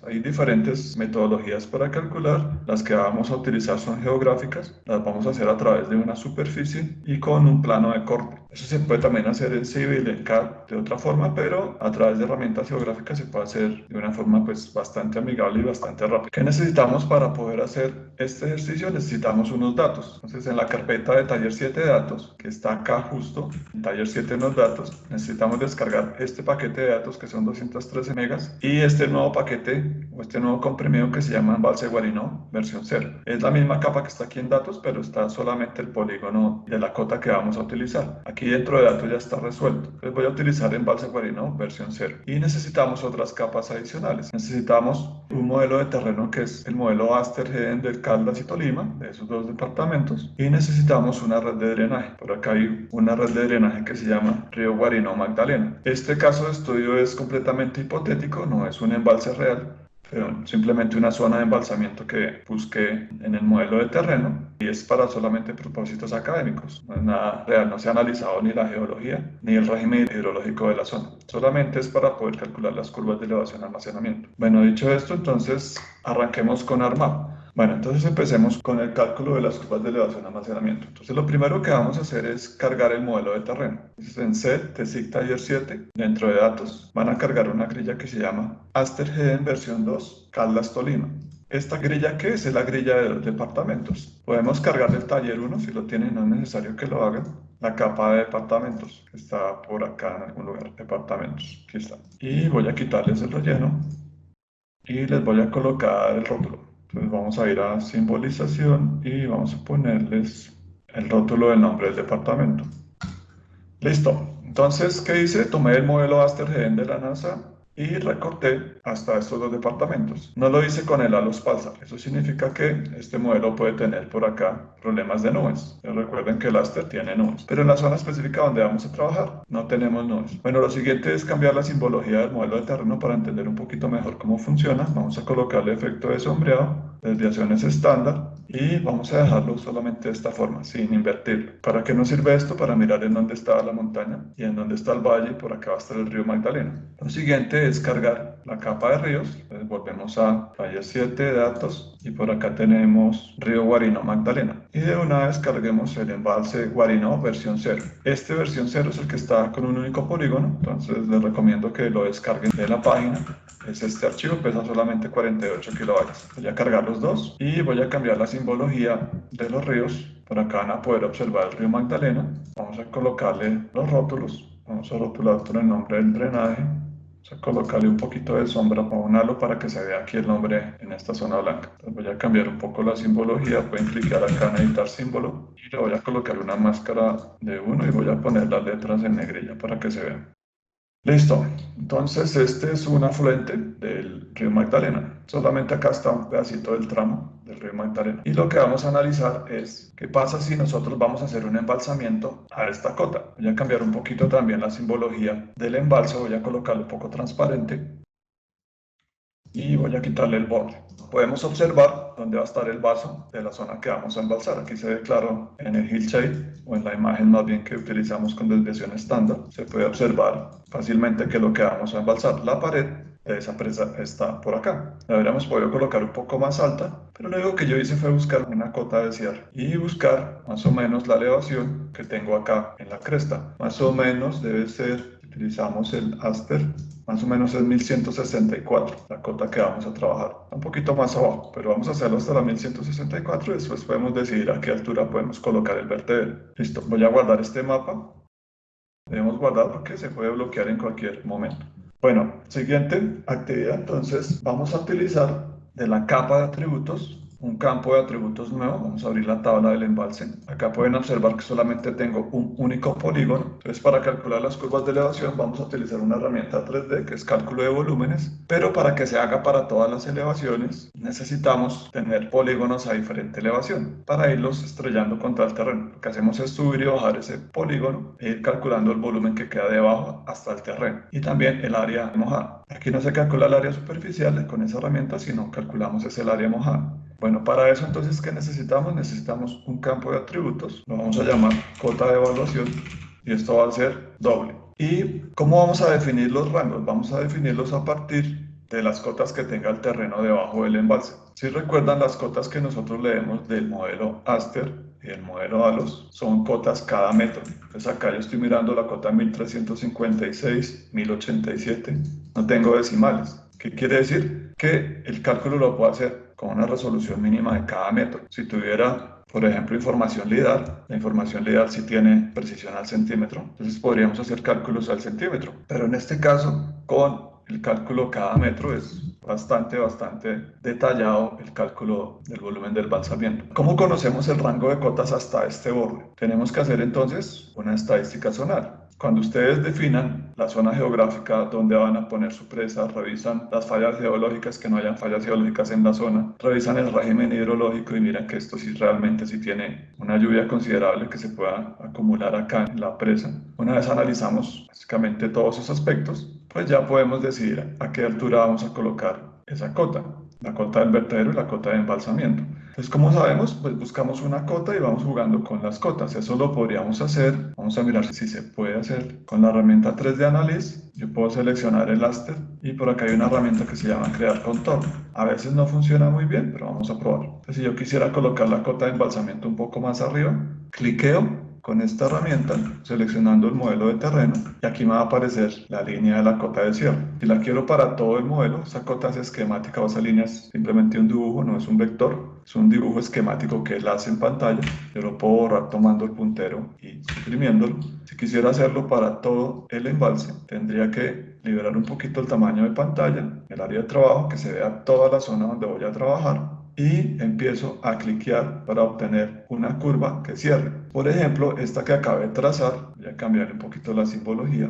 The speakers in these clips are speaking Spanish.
Hay diferentes metodologías para calcular. Las que vamos a utilizar son geográficas. Las vamos a hacer a través de una superficie y con un plano de corte. Eso se puede también hacer en Civil, en CAD, de otra forma, pero a través de herramientas geográficas se puede hacer de una forma pues bastante amigable y bastante rápida. ¿Qué necesitamos para poder hacer este ejercicio? Necesitamos unos datos. Entonces, en la carpeta de taller 7 de datos, que está acá justo, en taller 7 en los datos, necesitamos descargar este paquete de datos que son 213 megas y este nuevo paquete o este nuevo comprimido que se llama Embalse Guarinó versión 0. Es la misma capa que está aquí en datos, pero está solamente el polígono de la cota que vamos a utilizar. Aquí dentro de datos ya está resuelto. Entonces voy a utilizar Embalse Guarinó versión 0. Y necesitamos otras capas adicionales. Necesitamos un modelo de terreno que es el modelo Asterheden del Caldas y Tolima, de esos dos departamentos. Y necesitamos una red de drenaje. Por acá hay una red de drenaje que se llama Río Guarinó Magdalena. Este caso de estudio es completamente hipotético, no es un embalse real, pero simplemente una zona de embalsamiento que busqué en el modelo de terreno y es para solamente propósitos académicos. No es nada real, no se ha analizado ni la geología ni el régimen hidrológico de la zona. Solamente es para poder calcular las curvas de elevación y almacenamiento. Bueno, dicho esto, entonces arranquemos con ARMAP. Bueno, entonces empecemos con el cálculo de las curvas de elevación y almacenamiento. Entonces lo primero que vamos a hacer es cargar el modelo de terreno. Entonces en set TSIC Taller 7, dentro de datos, van a cargar una grilla que se llama Asterheden versión 2, Caldas Tolima. ¿Esta grilla qué es? Es la grilla de los departamentos. Podemos cargar el taller 1, si lo tienen, no es necesario que lo hagan. La capa de departamentos, que está por acá en algún lugar, departamentos, aquí está. Y voy a quitarles el relleno y les voy a colocar el rótulo. Entonces vamos a ir a simbolización y vamos a ponerles el rótulo del nombre del departamento. Listo. Entonces, ¿qué hice? Tomé el modelo Asterheden de la NASA y recorté hasta estos dos departamentos. No lo hice con el halos pulsar. Eso significa que este modelo puede tener por acá problemas de nubes. Pero recuerden que el Aster tiene nubes. Pero en la zona específica donde vamos a trabajar no tenemos nubes. Bueno, lo siguiente es cambiar la simbología del modelo de terreno para entender un poquito mejor cómo funciona. Vamos a colocarle efecto de sombreado, desviaciones estándar y vamos a dejarlo solamente de esta forma, sin invertirlo. ¿Para qué nos sirve esto? Para mirar en dónde está la montaña y en dónde está el valle, y por acá va a estar el río Magdalena. Lo siguiente es cargar la capa de ríos. Entonces volvemos a taller 7 de datos y por acá tenemos río Guarinó Magdalena. Y de una vez carguemos el embalse Guarinó versión 0. Este versión 0 es el que está con un único polígono, entonces les recomiendo que lo descarguen de la página. Es este archivo, pesa solamente 48 kilobytes. Voy a cargar los dos y voy a cambiar la simbología de los ríos. Por acá van a poder observar el río Magdalena. Vamos a colocarle los rótulos. Vamos a rotular por el nombre del drenaje. Vamos a colocarle un poquito de sombra para un halo para que se vea aquí el nombre en esta zona blanca. Entonces voy a cambiar un poco la simbología. Pueden clicar acá en editar símbolo y le voy a colocar una máscara de 1 y voy a poner las letras en negrilla para que se vean. Listo, entonces este es un afluente del río Magdalena. Solamente acá está un pedacito del tramo del río Magdalena. Y lo que vamos a analizar es qué pasa si nosotros vamos a hacer un embalsamiento a esta cota. Voy a cambiar un poquito también la simbología del embalse, voy a colocarlo un poco transparente y voy a quitarle el borde. Podemos observar dónde va a estar el vaso de la zona que vamos a embalsar. Aquí se ve claro en el hillshade o en la imagen más bien que utilizamos con desviación estándar. Se puede observar fácilmente que lo que vamos a embalsar, la pared de esa presa está por acá. La habríamos podido colocar un poco más alta, pero lo único que yo hice fue buscar una cota de cierre y buscar más o menos la elevación que tengo acá en la cresta. Más o menos debe ser, utilizamos el Aster, más o menos es 1164, la cota que vamos a trabajar. Un poquito más abajo, pero vamos a hacerlo hasta la 1164 y después podemos decidir a qué altura podemos colocar el vertedero. Listo, voy a guardar este mapa. Debemos guardar porque se puede bloquear en cualquier momento. Bueno, siguiente actividad, entonces vamos a utilizar de la capa de atributos un campo de atributos nuevo. Vamos a abrir la tabla del embalse. Acá pueden observar que solamente tengo un único polígono. Entonces, para calcular las curvas de elevación vamos a utilizar una herramienta 3D que es cálculo de volúmenes, pero para que se haga para todas las elevaciones necesitamos tener polígonos a diferente elevación para irlos estrellando contra el terreno. Lo que hacemos es subir y bajar ese polígono e ir calculando el volumen que queda debajo hasta el terreno y también el área mojada. Aquí no se calcula el área superficial con esa herramienta, sino calculamos es el área mojada. Bueno, para eso entonces, ¿qué necesitamos? Necesitamos un campo de atributos, lo vamos a llamar cota de evaluación y esto va a ser doble. ¿Y cómo vamos a definir los rangos? Vamos a definirlos a partir de las cotas que tenga el terreno debajo del embalse. Si recuerdan, las cotas que nosotros leemos del modelo Aster y el modelo ALOS son cotas cada metro. Entonces acá yo estoy mirando la cota 1356, 1087, no tengo decimales. ¿Qué quiere decir? Que el cálculo lo puedo hacer con una resolución mínima de cada metro. Si tuviera, por ejemplo, información LIDAR, la información LIDAR sí tiene precisión al centímetro, entonces podríamos hacer cálculos al centímetro. Pero en este caso, con el cálculo cada metro es bastante detallado el cálculo del volumen del balsamiento. ¿Cómo conocemos el rango de cotas hasta este borde? Tenemos que hacer entonces una estadística zonal. Cuando ustedes definan la zona geográfica donde van a poner su presa, revisan las fallas geológicas, que no hayan fallas geológicas en la zona, revisan el régimen hidrológico y miran que esto sí realmente sí tiene una lluvia considerable que se pueda acumular acá en la presa. Una vez analizamos básicamente todos esos aspectos, pues ya podemos decidir a qué altura vamos a colocar esa cota, la cota del vertedero y la cota de embalsamiento. Entonces, como sabemos, pues buscamos una cota y vamos jugando con las cotas. Eso lo podríamos hacer. Vamos a mirar si se puede hacer con la herramienta 3D Analysis. Yo puedo seleccionar el Aster y por acá hay una herramienta que se llama Crear Contorno. A veces no funciona muy bien, pero vamos a probar. Entonces, si yo quisiera colocar la cota de embalsamiento un poco más arriba, cliqueo con esta herramienta, seleccionando el modelo de terreno, y aquí me va a aparecer la línea de la cota de cierre. Si la quiero para todo el modelo, esa cota es esquemática o esa línea es simplemente un dibujo, no es un vector, es un dibujo esquemático que él hace en pantalla. Yo lo puedo borrar tomando el puntero y suprimiéndolo. Si quisiera hacerlo para todo el embalse, tendría que liberar un poquito el tamaño de pantalla, el área de trabajo, que se vea toda la zona donde voy a trabajar, y empiezo a cliquear para obtener una curva que cierre. Por ejemplo, esta que acabé de trazar, voy a cambiar un poquito la simbología.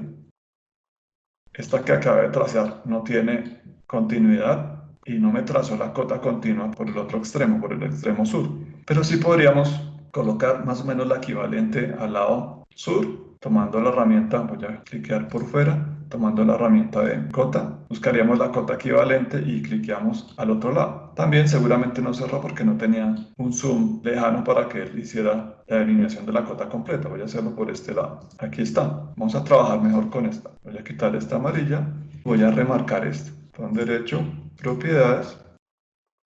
Esta que acabé de trazar no tiene continuidad y no me trazó la cota continua por el otro extremo, por el extremo sur. Pero sí podríamos colocar más o menos la equivalente al lado sur, tomando la herramienta, voy a cliquear por fuera, tomando la herramienta de cota, buscaríamos la cota equivalente y cliqueamos al otro lado. También seguramente no cerró porque no tenía un zoom lejano para que él hiciera la delineación de la cota completa. Voy a hacerlo por este lado. Aquí está. Vamos a trabajar mejor con esta. Voy a quitar esta amarilla. Voy a remarcar esto. Botón derecho, propiedades.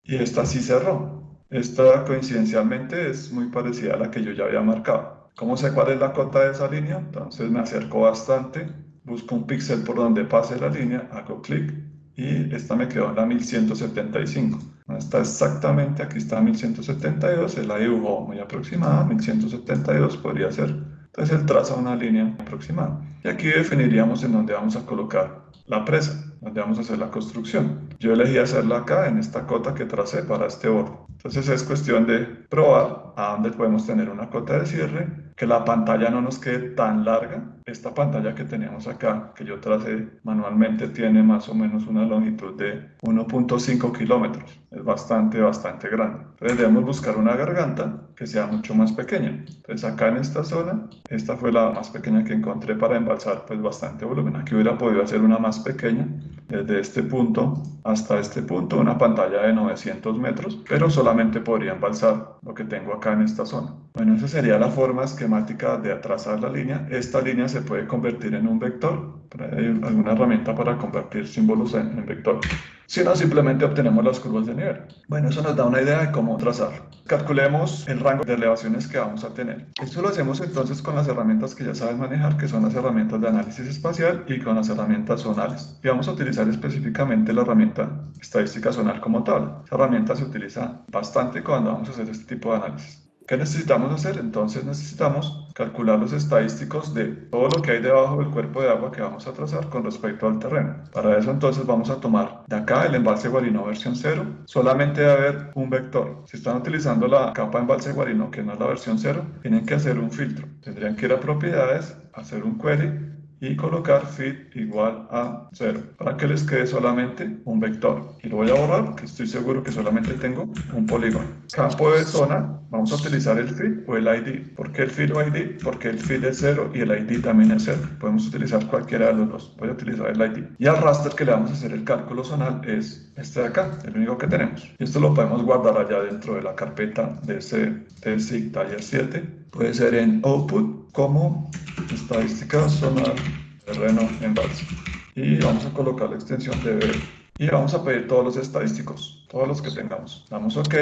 Y esta sí cerró. Esta coincidencialmente es muy parecida a la que yo ya había marcado. ¿Cómo sé cuál es la cota de esa línea? Entonces me acerco bastante, busco un píxel por donde pase la línea, hago clic y esta me quedó en la 1175. No está exactamente, aquí está 1172, él la dibujó muy aproximada, 1172 podría ser. Entonces él traza una línea aproximada. Y aquí definiríamos en dónde vamos a colocar la presa, donde vamos a hacer la construcción. Yo elegí hacerla acá, en esta cota que tracé para este borde. Entonces es cuestión de probar a dónde podemos tener una cota de cierre, que la pantalla no nos quede tan larga. Esta pantalla que tenemos acá, que yo tracé manualmente, tiene más o menos una longitud de 1.5 kilómetros. Es bastante grande. Entonces debemos buscar una garganta que sea mucho más pequeña. Entonces acá en esta zona, esta fue la más pequeña que encontré para embalsar pues bastante volumen. Aquí hubiera podido hacer una más pequeña, desde este punto hasta este punto, una pantalla de 900 metros, pero solamente podría embalsar lo que tengo acá en esta zona. Bueno, esa sería la forma esquemática de trazar la línea. Esta línea se puede convertir en un vector. Hay alguna herramienta para convertir símbolos en vector. Si no, simplemente obtenemos las curvas de nivel. Bueno, eso nos da una idea de cómo trazarlo. Calculemos el rango de elevaciones que vamos a tener. Esto lo hacemos entonces con las herramientas que ya sabes manejar, que son las herramientas de análisis espacial y con las herramientas zonales. Y vamos a utilizar específicamente la herramienta estadística zonal como tal. Esa herramienta se utiliza bastante cuando vamos a hacer este tipo de análisis. ¿Qué necesitamos hacer? Entonces necesitamos calcular los estadísticos de todo lo que hay debajo del cuerpo de agua que vamos a trazar con respecto al terreno. Para eso entonces vamos a tomar de acá el embalse Guarino versión 0. Solamente debe haber un vector. Si están utilizando la capa embalse Guarino, que no es la versión 0, tienen que hacer un filtro. Tendrían que ir a propiedades, hacer un query y colocar fit igual a 0 para que les quede solamente un vector. Y lo voy a borrar porque estoy seguro que solamente tengo un polígono. Campo de zona, vamos a utilizar el fit o el ID. ¿Por qué el fit o ID? Porque el fit es 0 y el ID también es 0. Podemos utilizar cualquiera de los dos. Voy a utilizar el ID. Y al raster que le vamos a hacer el cálculo zonal es este de acá, el único que tenemos. Y esto lo podemos guardar allá dentro de la carpeta de SIG Taller 7. Puede ser en output como estadística zonal terreno embalse. Y vamos a colocar la extensión de y vamos a pedir todos los estadísticos, todos los que tengamos. Damos OK.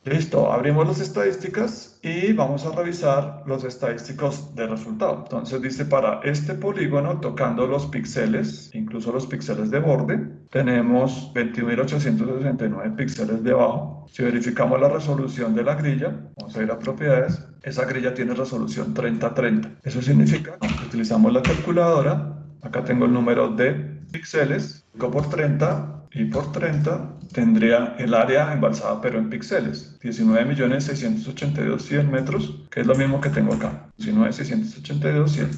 Listo, abrimos las estadísticas y vamos a revisar los estadísticos de resultado. Entonces dice para este polígono, tocando los píxeles, incluso los píxeles de borde, tenemos 21.869 píxeles debajo. Si verificamos la resolución de la grilla, vamos a ir a propiedades, esa grilla tiene resolución 30-30. Eso significa que utilizamos la calculadora, acá tengo el número de píxeles, por 30 y por 30 tendría el área embalsada pero en píxeles, 19.682.100 metros, que es lo mismo que tengo acá, 19.682.100.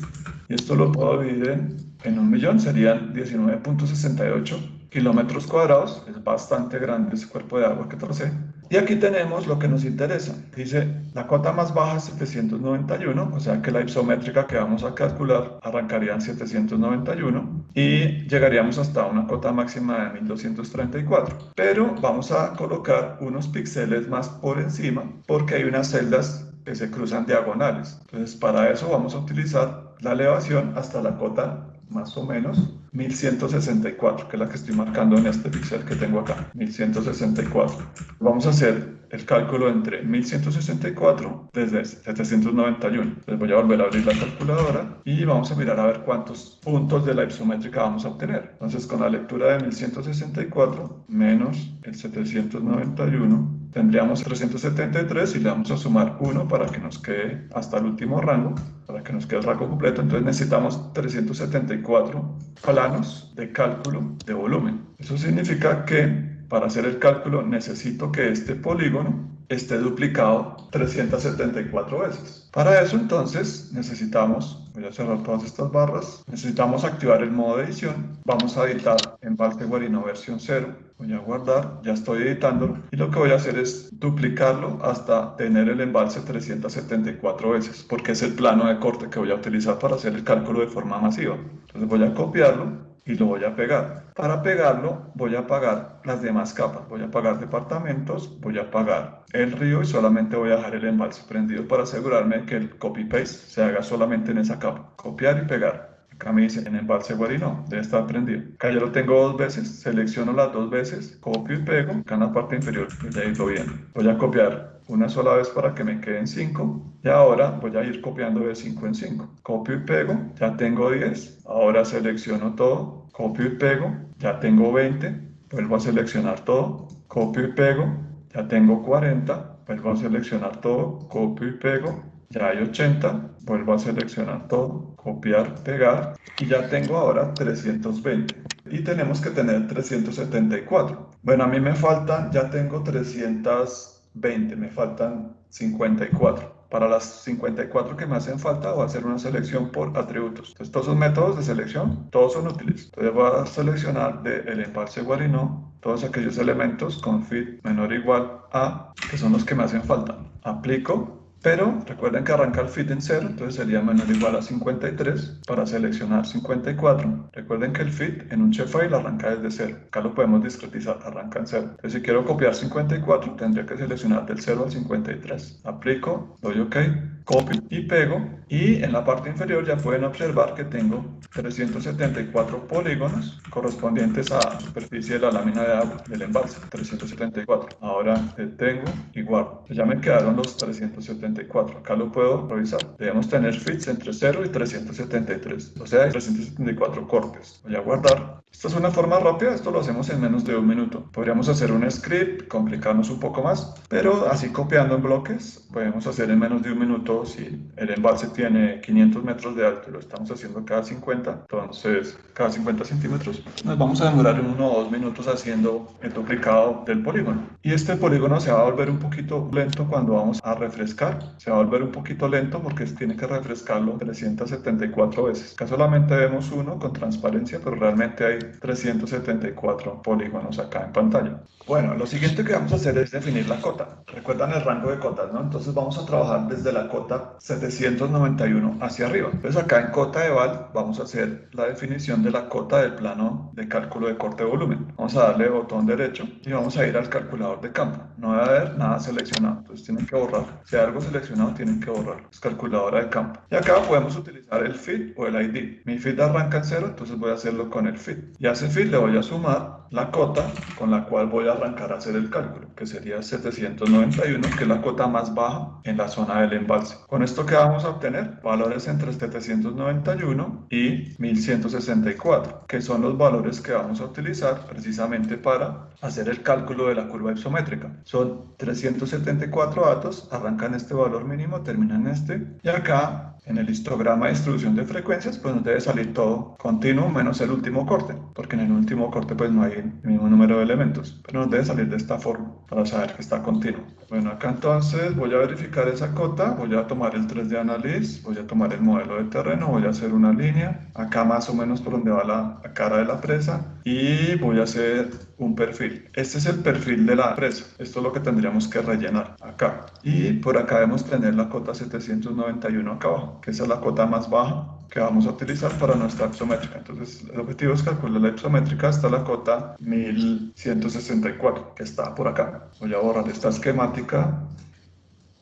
Y esto lo puedo dividir en 1.000.000, serían 19.68 kilómetros cuadrados. Es bastante grande ese cuerpo de agua que tracé. Y aquí tenemos lo que nos interesa. Dice, la cota más baja es 791, o sea que la isométrica que vamos a calcular arrancaría en 791 y llegaríamos hasta una cota máxima de 1234. Pero vamos a colocar unos píxeles más por encima porque hay unas celdas que se cruzan diagonales. Entonces, para eso vamos a utilizar la elevación hasta la cota más o menos 1164, que es la que estoy marcando en este píxel que tengo acá, 1164. Vamos a hacer el cálculo entre 1164 desde 791. Entonces voy a volver a abrir la calculadora y vamos a mirar a ver cuántos puntos de la isométrica vamos a obtener. Entonces con la lectura de 1164 menos el 791 tendríamos 373 y le vamos a sumar 1 para que nos quede hasta el último rango, para que nos quede el rango completo. Entonces necesitamos 374 planos de cálculo de volumen. Eso significa que para hacer el cálculo necesito que este polígono esté duplicado 374 veces. Para eso entonces necesitamos, voy a cerrar todas estas barras, necesitamos activar el modo de edición. Vamos a editar Embalse Guarino versión 0. Voy a guardar, ya estoy editándolo y lo que voy a hacer es duplicarlo hasta tener el embalse 374 veces, porque es el plano de corte que voy a utilizar para hacer el cálculo de forma masiva. Entonces voy a copiarlo y lo voy a pegar. Para pegarlo voy a pagar las demás capas, voy a pagar departamentos, voy a pagar el río y solamente voy a dejar el embalse prendido para asegurarme que el copy-paste se haga solamente en esa capa. Copiar y pegar. Acá me dice en embalse Guarino, debe estar prendido. Acá yo lo tengo dos veces, selecciono las dos veces, copio y pego, acá en la parte inferior, y ahí lo viene. Voy a copiar una sola vez para que me queden 5 y ahora voy a ir copiando de 5 en 5. Copio y pego, ya tengo 10, ahora selecciono todo, copio y pego, ya tengo 20, vuelvo a seleccionar todo, copio y pego, ya tengo 40, vuelvo a seleccionar todo, copio y pego, ya hay 80, vuelvo a seleccionar todo, copiar, pegar y ya tengo ahora 320 y tenemos que tener 374. Bueno, a mí me faltan, ya tengo 320, me faltan 54. Para las 54 que me hacen falta voy a hacer una selección por atributos. Entonces todos esos métodos de selección, todos son útiles. Entonces voy a seleccionar del embalse Guarino todos aquellos elementos con fit menor o igual a, que son los que me hacen falta. Aplico. Pero recuerden que arranca el fit en 0, entonces sería menor o igual a 53 para seleccionar 54. Recuerden que el fit en un shapefile arranca desde 0. Acá lo podemos discretizar, arranca en 0. Entonces si quiero copiar 54, tendría que seleccionar del 0 al 53. Aplico, doy OK, copio y pego. Y en la parte inferior ya pueden observar que tengo 374 polígonos correspondientes a la superficie de la lámina de agua del embalse, 374. Ahora detengo y guardo. Ya me quedaron los 374. Acá lo puedo revisar. Debemos tener fits entre 0 y 373. O sea, hay 374 cortes. Voy a guardar. Esta es una forma rápida. Esto lo hacemos en menos de un minuto. Podríamos hacer un script, complicarnos un poco más, pero así copiando en bloques podemos hacer en menos de un minuto. Si el embalse tiene 500 metros de alto y lo estamos haciendo cada 50, entonces cada 50 centímetros, nos vamos a demorar 1 o 2 minutos haciendo el duplicado del polígono. Y este polígono se va a volver un poquito lento cuando vamos a refrescar. Se va a volver un poquito lento porque tiene que refrescarlo 374 veces. Acá solamente vemos uno con transparencia, pero realmente hay 374 polígonos acá en pantalla. Bueno, lo siguiente que vamos a hacer es definir la cota. Recuerdan el rango de cotas, ¿no? Entonces vamos a trabajar desde la cota 791 hacia arriba. Entonces acá en cota de val vamos a hacer la definición de la cota del plano de cálculo de corte de volumen. Vamos a darle botón derecho y vamos a ir al calculador de campo. No va a haber nada seleccionado, entonces tienen que borrar. Si hay algo seleccionado, tienen que borrar. Es calculadora de campo. Y acá podemos utilizar el fit o el ID. Mi fit arranca en 0, entonces voy a hacerlo con el fit. Y a ese feed le voy a sumar la cota con la cual voy a arrancar a hacer el cálculo, que sería 791, que es la cota más baja en la zona del embalse. Con esto, ¿qué vamos a obtener? Valores entre 791 y 1164, que son los valores que vamos a utilizar precisamente para hacer el cálculo de la curva isométrica. Son 374 datos, arrancan este valor mínimo, terminan este, y acá en el histograma de distribución de frecuencias, pues nos debe salir todo continuo menos el último corte, porque en el último corte pues no hay el mismo número de elementos, pero nos debe salir de esta forma para saber que está continuo. Bueno, acá entonces voy a verificar esa cota, voy a tomar el 3D Analysis, voy a tomar el modelo de terreno, voy a hacer una línea, acá más o menos por donde va la cara de la presa, y voy a hacer un perfil. Este es el perfil de la presa, esto es lo que tendríamos que rellenar acá, y por acá debemos tener la cota 791 acá abajo, que esa es la cota más baja que vamos a utilizar para nuestra isométrica. Entonces, el objetivo es calcular la isométrica hasta la cota 1164, que está por acá. Voy a borrar esta esquemática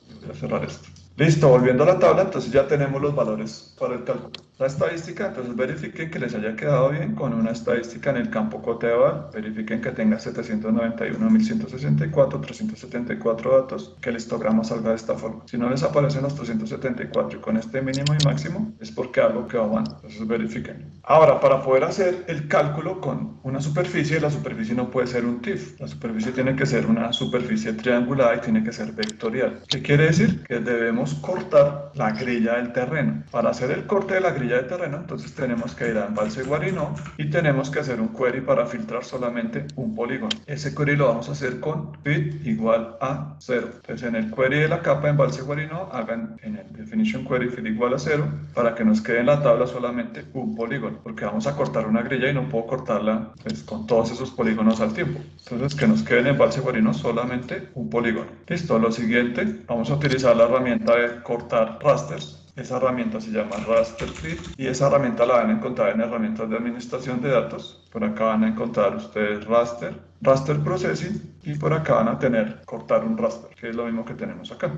y voy a cerrar esto. Listo, volviendo a la tabla, entonces ya tenemos los valores para el cálculo. La estadística, entonces verifiquen que les haya quedado bien con una estadística en el campo coteval, verifiquen que tenga 791, 1164, 374 datos, que el histograma salga de esta forma. Si no les aparecen los 374 y con este mínimo y máximo, es porque algo quedó mal, entonces verifiquen. Ahora, para poder hacer el cálculo con una superficie, la superficie no puede ser un TIF, la superficie tiene que ser una superficie triangular y tiene que ser vectorial. ¿Qué quiere decir? Que debemos cortar la grilla del terreno. Para hacer el corte de la grilla de terreno, entonces tenemos que ir a Embalse Guarinó y tenemos que hacer un query para filtrar solamente un polígono. Ese query lo vamos a hacer con fit igual a 0. Entonces en el query de la capa de Embalse Guarinó, hagan en el definition query fit igual a 0 para que nos quede en la tabla solamente un polígono, porque vamos a cortar una grilla y no puedo cortarla pues, con todos esos polígonos al tiempo. Entonces que nos quede en Embalse Guarinó solamente un polígono. Listo, lo siguiente, vamos a utilizar la herramienta de cortar rasters. Esa herramienta se llama Raster Fit y esa herramienta la van a encontrar en herramientas de administración de datos. Por acá van a encontrar ustedes Raster, Raster Processing y por acá van a tener cortar un raster, que es lo mismo que tenemos acá.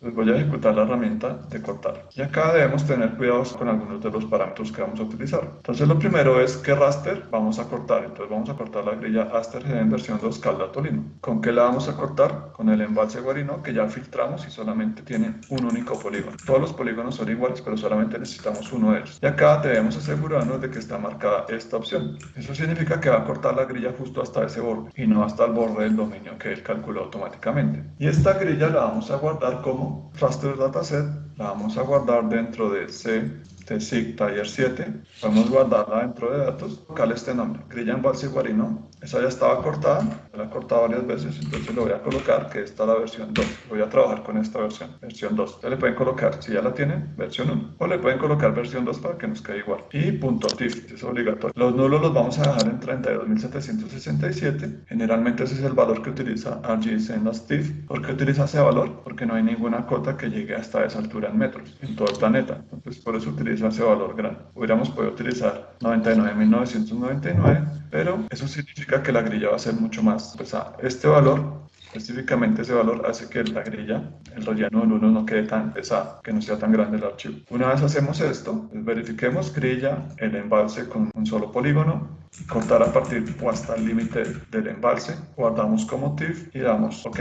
Entonces voy a ejecutar la herramienta de cortar. Y acá debemos tener cuidados con algunos de los parámetros que vamos a utilizar. Entonces lo primero es qué raster vamos a cortar. Entonces vamos a cortar la grilla Aster en versión 2 Calda Tolima. ¿Con qué la vamos a cortar? Con el embalse Guarinó, que ya filtramos y solamente tiene un único polígono. Todos los polígonos son iguales, pero solamente necesitamos uno de ellos. Y acá debemos asegurarnos de que está marcada esta opción. Eso significa que va a cortar la grilla justo hasta ese borde y no hasta el borde del dominio que él calculó automáticamente. Y esta grilla la vamos a guardar como raster dataset, la vamos a guardar dentro de CTSIG Tier 7, podemos guardarla dentro de datos, colocar este nombre, grilla embalse Guarinó, esa ya estaba cortada, la he cortado varias veces, entonces le voy a colocar que esta es la versión 2, voy a trabajar con esta versión 2, ya le pueden colocar, si ya la tienen, versión 1, o le pueden colocar versión 2 para que nos quede igual, y .tif, es obligatorio. Los nulos los vamos a dejar en 32.767, generalmente ese es el valor que utiliza ArcGIS en las TIFF. ¿Por qué utiliza ese valor? Porque no hay ninguna cota que llegue hasta esa altura en metros en todo el planeta, entonces por eso utiliza ese valor grande. Hubiéramos podido utilizar 99.999, pero eso significa que la grilla va a ser mucho más pesada. Este valor, específicamente ese valor, hace que la grilla, el relleno del 1 no quede tan pesado, que no sea tan grande el archivo. Una vez hacemos esto, pues verifiquemos grilla, el embalse con un solo polígono, cortar a partir o hasta el límite del embalse, guardamos como TIFF y damos OK.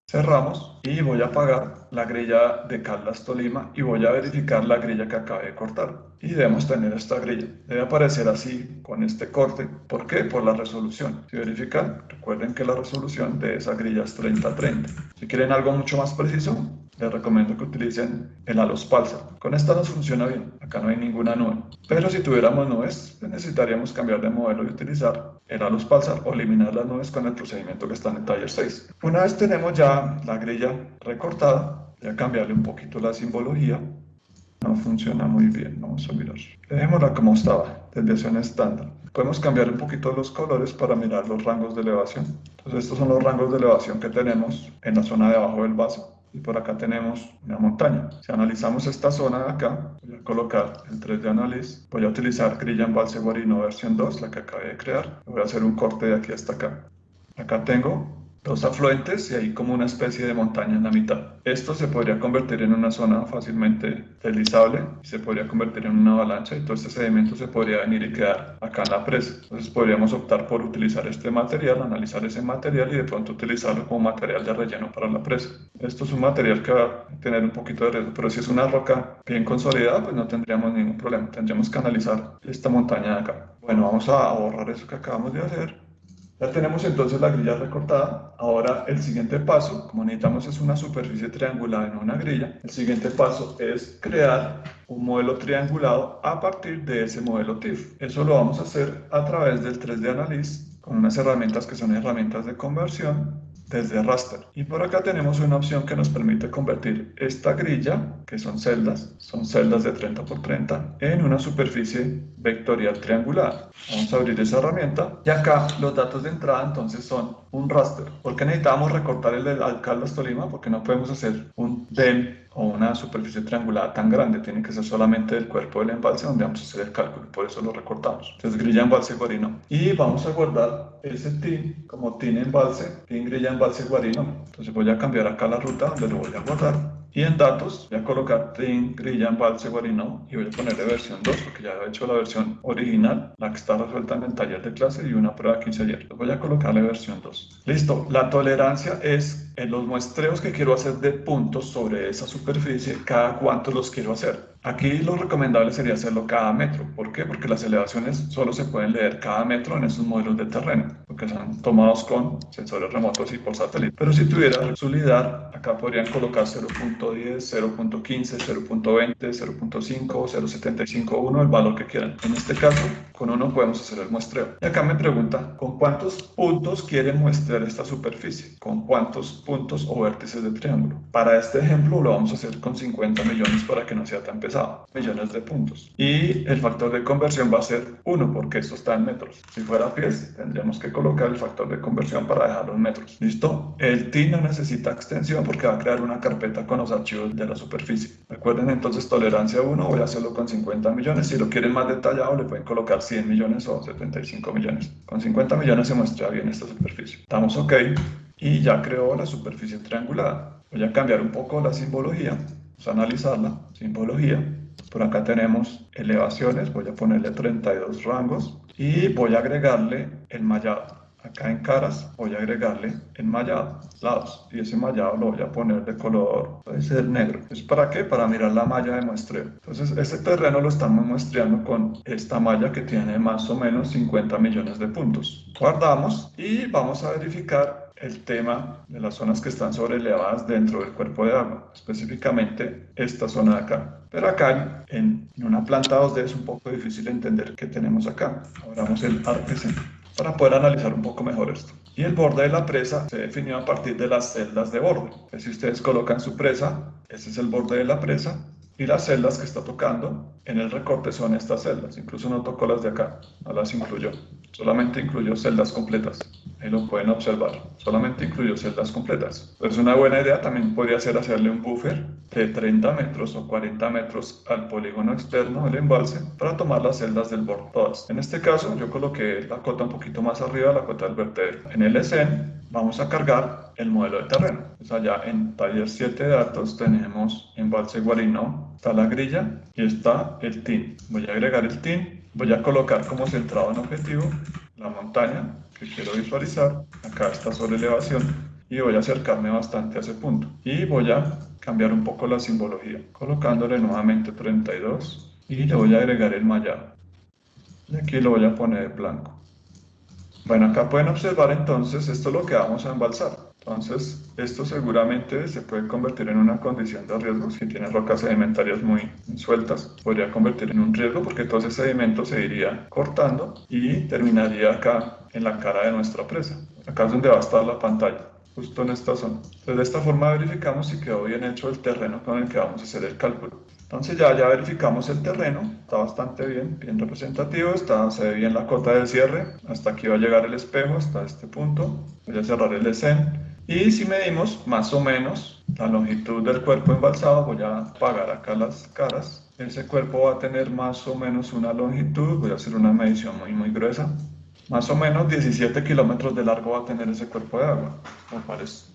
Cerramos y voy a apagar la grilla de Caldas Tolima y voy a verificar la grilla que acabé de cortar. Y debemos tener esta grilla. Debe aparecer así con este corte. ¿Por qué? Por la resolución. Si verifican, recuerden que la resolución de esa grilla es 30-30. Si quieren algo mucho más preciso, les recomiendo que utilicen el Halos Pulsar. Con esta nos funciona bien. Acá no hay ninguna nube. Pero si tuviéramos nubes, necesitaríamos cambiar de modelo y utilizar el Halos Pulsar o eliminar las nubes con el procedimiento que está en el Tier 6. Una vez tenemos ya la grilla recortada, voy a cambiarle un poquito la simbología. No funciona muy bien, vamos a mirar. Dejémosla como estaba, desviación estándar. Podemos cambiar un poquito los colores para mirar los rangos de elevación. Entonces estos son los rangos de elevación que tenemos en la zona de abajo del vaso. Y por acá tenemos una montaña. Si analizamos esta zona de acá, voy a colocar el 3D Analysis. Voy a utilizar grilla embalse Guarinó versión 2, la que acabé de crear. Voy a hacer un corte de aquí hasta acá. Acá tengo dos afluentes y hay como una especie de montaña en la mitad. Esto se podría convertir en una zona fácilmente deslizable y se podría convertir en una avalancha y todo este sedimento se podría venir y quedar acá en la presa. Entonces podríamos optar por utilizar este material, analizar ese material y de pronto utilizarlo como material de relleno para la presa. Esto es un material que va a tener un poquito de riesgo, pero si es una roca bien consolidada, pues no tendríamos ningún problema. Tendríamos que analizar esta montaña de acá. Bueno, vamos a borrar eso que acabamos de hacer. Ya tenemos entonces la grilla recortada. Ahora el siguiente paso, como necesitamos es una superficie triangular en una grilla, el siguiente paso es crear un modelo triangulado a partir de ese modelo TIFF. Eso lo vamos a hacer a través del 3D Analyst con unas herramientas que son herramientas de conversión desde raster. Y por acá tenemos una opción que nos permite convertir esta grilla, que son celdas de 30 por 30, en una superficie vectorial triangular. Vamos a abrir esa herramienta y acá los datos de entrada entonces son un raster. ¿Por qué necesitamos recortar el de Caldas Tolima? Porque no podemos hacer un DEM o una superficie triangulada tan grande, tiene que ser solamente el cuerpo del embalse donde vamos a hacer el cálculo, por eso lo recortamos. Entonces grilla embalse Guarino y vamos a guardar ese TIN como TIN embalse, TIN grilla embalse Guarino. Entonces voy a cambiar acá la ruta donde lo voy a guardar y en datos voy a colocar TIN grilla embalse Guarino y voy a ponerle versión 2 porque ya he hecho la versión original, la que está resuelta en el taller de clase y una prueba que hice ayer. Entonces voy a colocarle versión 2. Listo, la tolerancia es en los muestreos que quiero hacer de puntos sobre esa superficie, cada cuánto los quiero hacer. Aquí lo recomendable sería hacerlo cada metro. ¿Por qué? Porque las elevaciones solo se pueden leer cada metro en esos modelos de terreno, porque son tomados con sensores remotos y por satélite. Pero si tuviera su LIDAR, acá podrían colocar 0.10, 0.15, 0.20, 0.5, 0.75, 1, el valor que quieran. En este caso, con uno podemos hacer el muestreo. Y acá me pregunta, ¿con cuántos puntos quiere muestrear esta superficie? ¿Con cuántos puntos o vértices de triángulo? Para este ejemplo lo vamos a hacer con 50 millones para que no sea tan pesado. Millones de puntos. Y el factor de conversión va a ser 1 porque esto está en metros. Si fuera pies, tendríamos que colocar el factor de conversión para dejarlo en metros. ¿Listo? El TIN no necesita extensión porque va a crear una carpeta con los archivos de la superficie. Recuerden entonces tolerancia 1, voy a hacerlo con 50 millones. Si lo quieren más detallado, le pueden colocar 100 millones o 75 millones. Con 50 millones se muestra bien esta superficie. Damos OK y ya creó la superficie triangulada. Voy a cambiar un poco la simbología. Vamos a analizarla, simbología. Por acá tenemos elevaciones, voy a ponerle 32 rangos y voy a agregarle el mallado. Acá en caras voy a agregarle el mallado, lados, y ese mallado lo voy a poner de color, puede ser negro. ¿Es para qué? Para mirar la malla de muestreo. Entonces este terreno lo estamos muestreando con esta malla que tiene más o menos 50 millones de puntos. Guardamos y vamos a verificar el tema de las zonas que están sobrelevadas dentro del cuerpo de agua, específicamente esta zona de acá. Pero acá en una planta 2D es un poco difícil entender qué tenemos acá. Abramos el ArcSM para poder analizar un poco mejor esto. Y el borde de la presa se definió a partir de las celdas de borde. Entonces, si ustedes colocan su presa, ese es el borde de la presa. Y las celdas que está tocando en el recorte son estas celdas. Incluso no tocó las de acá, no las incluyó. Solamente incluyó celdas completas. Ahí lo pueden observar. Solamente incluyó celdas completas. Entonces una buena idea también podría ser hacerle un buffer de 30 metros o 40 metros al polígono externo del embalse para tomar las celdas del borde todas. En este caso yo coloqué la cota un poquito más arriba, la cota del vertedero. En el SN vamos a cargar el modelo de terreno. Pues allá en taller 7 de datos tenemos embalse Guarino, está la grilla y está el TIN. Voy a agregar el TIN, voy a colocar como centrado en objetivo la montaña que quiero visualizar. Acá está sobre elevación y voy a acercarme bastante a ese punto. Y voy a cambiar un poco la simbología, colocándole nuevamente 32 y le voy a agregar el mallado. Y aquí lo voy a poner blanco. Bueno, acá pueden observar entonces, esto es lo que vamos a embalsar. Entonces, esto seguramente se puede convertir en una condición de riesgo. Si tiene rocas sedimentarias muy sueltas, podría convertir en un riesgo porque todo ese sedimento se iría cortando y terminaría acá en la cara de nuestra presa. Acá es donde va a estar la pantalla, justo en esta zona. Entonces, de esta forma verificamos si quedó bien hecho el terreno con el que vamos a hacer el cálculo. Entonces ya verificamos el terreno, está bastante bien, bien representativo, se ve bien la cota del cierre, hasta aquí va a llegar el espejo, hasta este punto. Voy a cerrar el SN y si medimos más o menos la longitud del cuerpo embalsado, voy a apagar acá las caras. Ese cuerpo va a tener más o menos una longitud, voy a hacer una medición muy gruesa. Más o menos 17 kilómetros de largo va a tener ese cuerpo de agua, me parece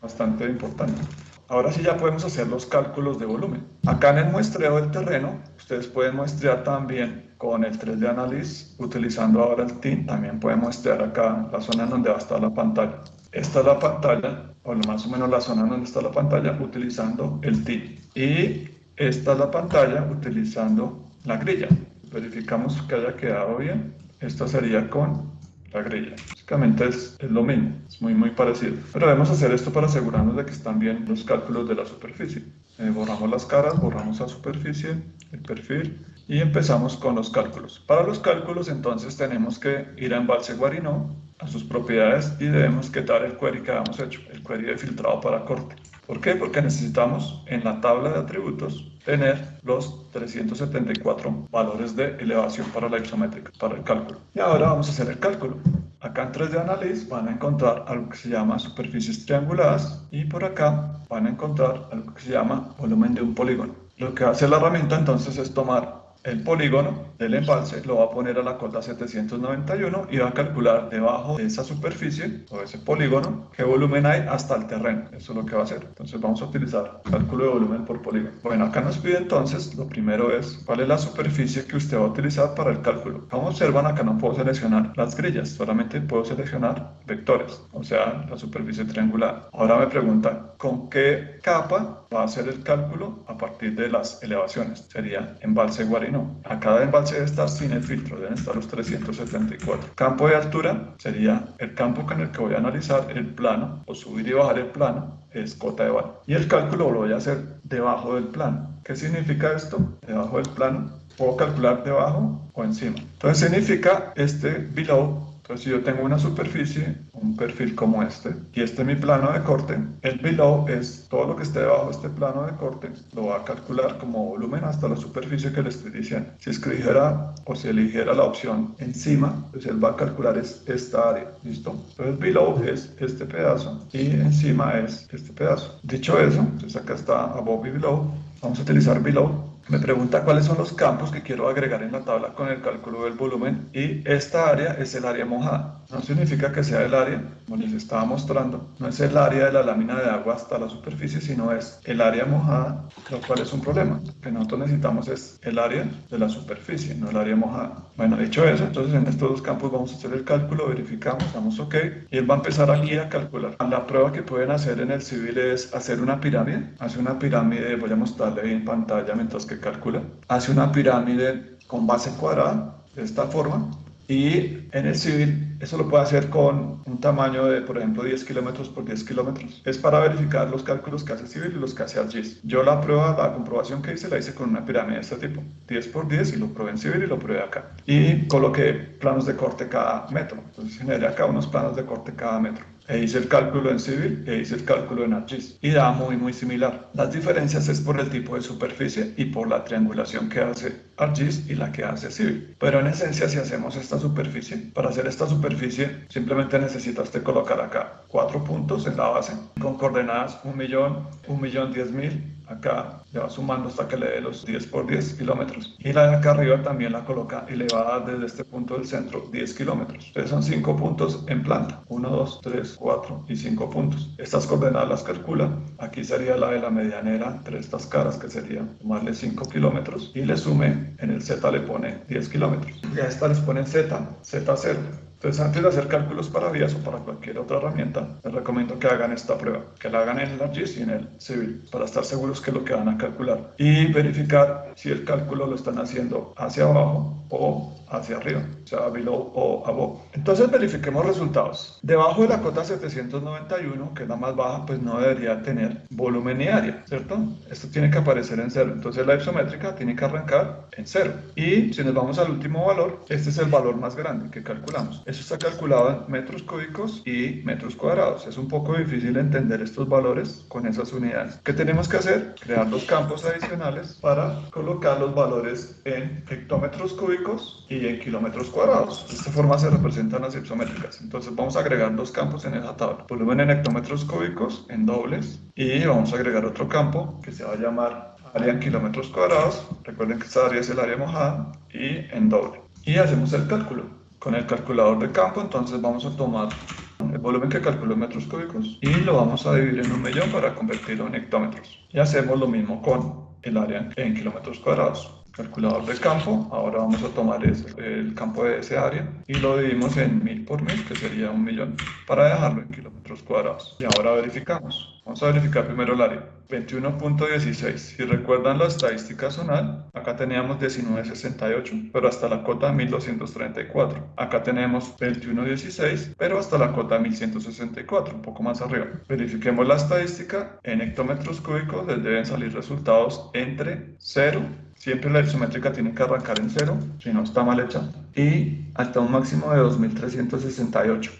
bastante importante. Ahora sí ya podemos hacer los cálculos de volumen. Acá en el muestreo del terreno, ustedes pueden muestrear también con el 3D Analysis, utilizando ahora el TIN, también pueden muestrear acá la zona en donde va a estar la pantalla. Esta es la pantalla, o más o menos la zona en donde está la pantalla, utilizando el TIN. Y esta es la pantalla utilizando la grilla. Verificamos que haya quedado bien. Esta sería con la grilla. Básicamente es lo mismo, es muy parecido. Pero debemos hacer esto para asegurarnos de que están bien los cálculos de la superficie. Borramos las caras, borramos la superficie, el perfil y empezamos con los cálculos. Para los cálculos entonces tenemos que ir a Embalse Guarinó, a sus propiedades y debemos quitar el query que habíamos hecho, el query de filtrado para corte. ¿Por qué? Porque necesitamos en la tabla de atributos tener los 374 valores de elevación para la isométrica, para el cálculo. Y ahora vamos a hacer el cálculo. Acá en 3D Analysis van a encontrar algo que se llama superficies trianguladas y por acá van a encontrar algo que se llama volumen de un polígono. Lo que hace la herramienta entonces es tomar el polígono del embalse, lo va a poner a la cota 791 y va a calcular debajo de esa superficie o ese polígono qué volumen hay hasta el terreno. Eso es lo que va a hacer. Entonces vamos a utilizar cálculo de volumen por polígono. Bueno, acá nos pide entonces, lo primero es cuál es la superficie que usted va a utilizar para el cálculo. Como observan, acá no puedo seleccionar las grillas, solamente puedo seleccionar vectores, o sea, la superficie triangular. Ahora me pregunta, ¿con qué capa va a hacer el cálculo a partir de las elevaciones? Sería embalse Guarinó. Acá el embalse debe estar sin el filtro, deben estar los 374. Campo de altura sería el campo con el que voy a analizar el plano, o subir y bajar el plano, es cota de val. Y el cálculo lo voy a hacer debajo del plano. ¿Qué significa esto? Debajo del plano. Puedo calcular debajo o encima. Entonces significa este below. Entonces, si yo tengo una superficie, un perfil como este, y este es mi plano de corte, el below es todo lo que esté debajo de este plano de corte, lo va a calcular como volumen hasta la superficie que le estoy diciendo. Si escogiera o si eligiera la opción encima, pues él va a calcular esta área, ¿listo? Entonces, below es este pedazo y encima es este pedazo. Dicho eso, entonces acá está above y below. Vamos a utilizar below. Me pregunta cuáles son los campos que quiero agregar en la tabla con el cálculo del volumen y esta área es el área mojada. No significa que sea el área, como les estaba mostrando, no es el área de la lámina de agua hasta la superficie, sino es el área mojada, lo cual es un problema. Lo que nosotros necesitamos es el área de la superficie, no el área mojada. Bueno, dicho eso, entonces en estos dos campos vamos a hacer el cálculo, verificamos, damos OK y él va a empezar aquí a calcular. La prueba que pueden hacer en el civil es hacer una pirámide. Hace una pirámide, voy a mostrarle ahí en pantalla mientras que calcula. Hace una pirámide con base cuadrada, de esta forma. Y en el civil, eso lo puede hacer con un tamaño de, por ejemplo, 10 kilómetros por 10 kilómetros. Es para verificar los cálculos que hace civil y los que hace ArcGIS. Yo la prueba, la comprobación que hice, la hice con una pirámide de este tipo, 10 por 10, y lo probé en civil y lo probé acá. Y coloqué planos de corte cada metro. Entonces generé acá unos planos de corte cada metro. Hice el cálculo en civil e hice el cálculo en ArcGIS y da muy similar. Las diferencias es por el tipo de superficie y por la triangulación que hace ArcGIS y la que hace civil. Pero en esencia, si hacemos esta superficie, para hacer esta superficie simplemente necesita usted colocar acá 4 puntos en la base con coordenadas 1.000.000, 1.010.000. Acá le va sumando hasta que le dé los 10 por 10 kilómetros. Y la de acá arriba también la coloca y le va a dar desde este punto del centro 10 kilómetros. Entonces son 5 puntos en planta. 1, 2, 3, 4 y 5 puntos. Estas coordenadas las calcula. Aquí sería la de la medianera entre estas caras, que sería sumarle 5 kilómetros. Y le sume, en el Z le pone 10 kilómetros. Y a esta les ponen Z, Z0. Entonces, antes de hacer cálculos para vías o para cualquier otra herramienta, les recomiendo que hagan esta prueba, que la hagan en el ArcGIS y en el civil, para estar seguros que es lo que van a calcular y verificar si el cálculo lo están haciendo hacia abajo o hacia arriba, o sea, below o above. Entonces, verifiquemos resultados. Debajo de la cota 791, que es la más baja, pues no debería tener volumen ni área, ¿cierto? Esto tiene que aparecer en 0. Entonces, la isométrica tiene que arrancar en 0. Y si nos vamos al último valor, este es el valor más grande que calculamos. Eso está calculado en metros cúbicos y metros cuadrados. Es un poco difícil entender estos valores con esas unidades. ¿Qué tenemos que hacer? Crear los campos adicionales para colocar los valores en hectómetros cúbicos y en kilómetros cuadrados. De esta forma se representan las isométricas. Entonces vamos a agregar dos campos en esa tabla. Volumen en hectómetros cúbicos en dobles y vamos a agregar otro campo que se va a llamar área en kilómetros cuadrados. Recuerden que esta área es el área mojada y en doble. Y hacemos el cálculo. con el calculador de campo. Entonces vamos a tomar el volumen que calculó en metros cúbicos y lo vamos a dividir en 1.000.000 para convertirlo en hectómetros. Y hacemos lo mismo con el área en kilómetros cuadrados. Calculador de campo, ahora vamos a tomar el campo de ese área y lo dividimos en 1000 por 1000, que sería 1.000.000, para dejarlo en kilómetros cuadrados. Y ahora verificamos. Vamos a verificar primero el área. 21.16. Si recuerdan la estadística zonal, acá teníamos 19.68, pero hasta la cota 1.234. Acá tenemos 21.16, pero hasta la cota 1.164, un poco más arriba. Verifiquemos la estadística. En hectómetros cúbicos les deben salir resultados entre 0. Siempre la isométrica tiene que arrancar en 0, si no está mal hecha, y hasta un máximo de 2.368.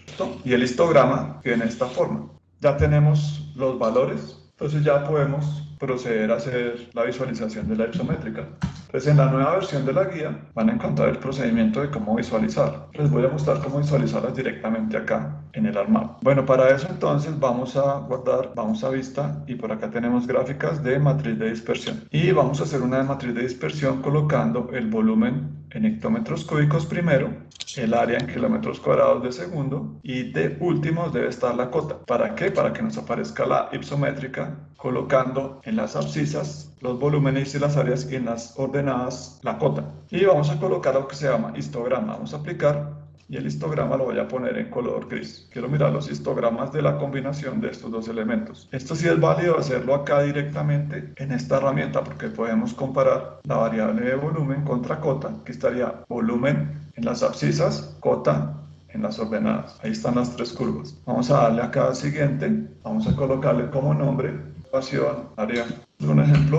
Y el histograma tiene esta forma. Ya tenemos los valores, entonces ya podemos proceder a hacer la visualización de la isométrica. Entonces en la nueva versión de la guía van a encontrar el procedimiento de cómo visualizar. Les voy a mostrar cómo visualizarlas directamente acá en el armado. Bueno, para eso entonces vamos a guardar, vamos a vista y por acá tenemos gráficas de matriz de dispersión. Y vamos a hacer una matriz de dispersión colocando el volumen en hectómetros cúbicos primero, el área en kilómetros cuadrados de segundo y de último debe estar la cota. ¿Para qué? Para que nos aparezca la ipsométrica colocando en las abscisas los volúmenes y las áreas y en las ordenadas la cota. Y vamos a colocar lo que se llama histograma. Vamos a aplicar y el histograma lo voy a poner en color gris. Quiero mirar los histogramas de la combinación de estos dos elementos. Esto sí es válido hacerlo acá directamente en esta herramienta porque podemos comparar la variable de volumen contra cota. Aquí estaría volumen en las abscisas, cota en las ordenadas. Ahí están las tres curvas. Vamos a darle acá a siguiente. Vamos a colocarle como nombre ecuación área. Es un ejemplo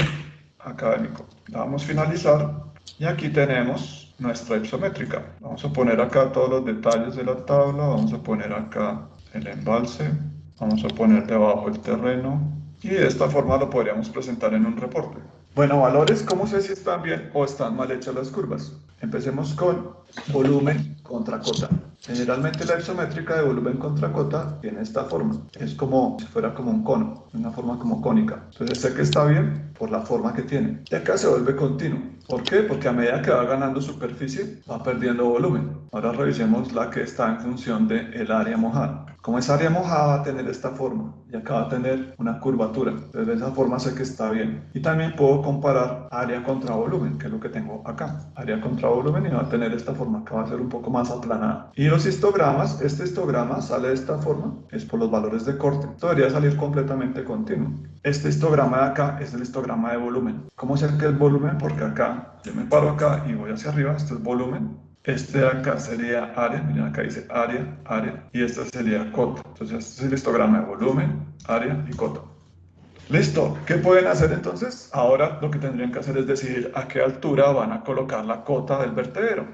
académico. Le damos finalizar y aquí tenemos nuestra isométrica. Vamos a poner acá todos los detalles de la tabla. Vamos a poner acá el embalse. Vamos a poner debajo el terreno. Y de esta forma lo podríamos presentar en un reporte. Bueno, valores, ¿cómo sé si están bien o están mal hechas las curvas? Empecemos con volumen contra cota. Generalmente la isométrica de volumen contra cota tiene esta forma. Es como si fuera como un cono, una forma como cónica. Entonces sé que está bien por la forma que tiene. Y acá se vuelve continuo. ¿Por qué? Porque a medida que va ganando superficie, va perdiendo volumen. Ahora revisemos la que está en función del área mojada. Como es área mojada va a tener esta forma y acá va a tener una curvatura. Entonces de esa forma sé que está bien. Y también puedo comparar área contra volumen, que es lo que tengo acá. Área contra volumen y va a tener esta forma que va a ser un poco más aplanada. Y los histogramas, este histograma sale de esta forma, es por los valores de corte. Esto debería salir completamente continuo. Este histograma de acá es el histograma de volumen. ¿Cómo sé que es volumen? Porque acá, yo me paro acá y voy hacia arriba, esto es volumen. Este de acá sería área, miren acá dice área, área, y este sería cota. Entonces este es el histograma de volumen, área y cota. Listo, ¿qué pueden hacer entonces? Ahora lo que tendrían que hacer es decidir a qué altura van a colocar la cota del vertedero.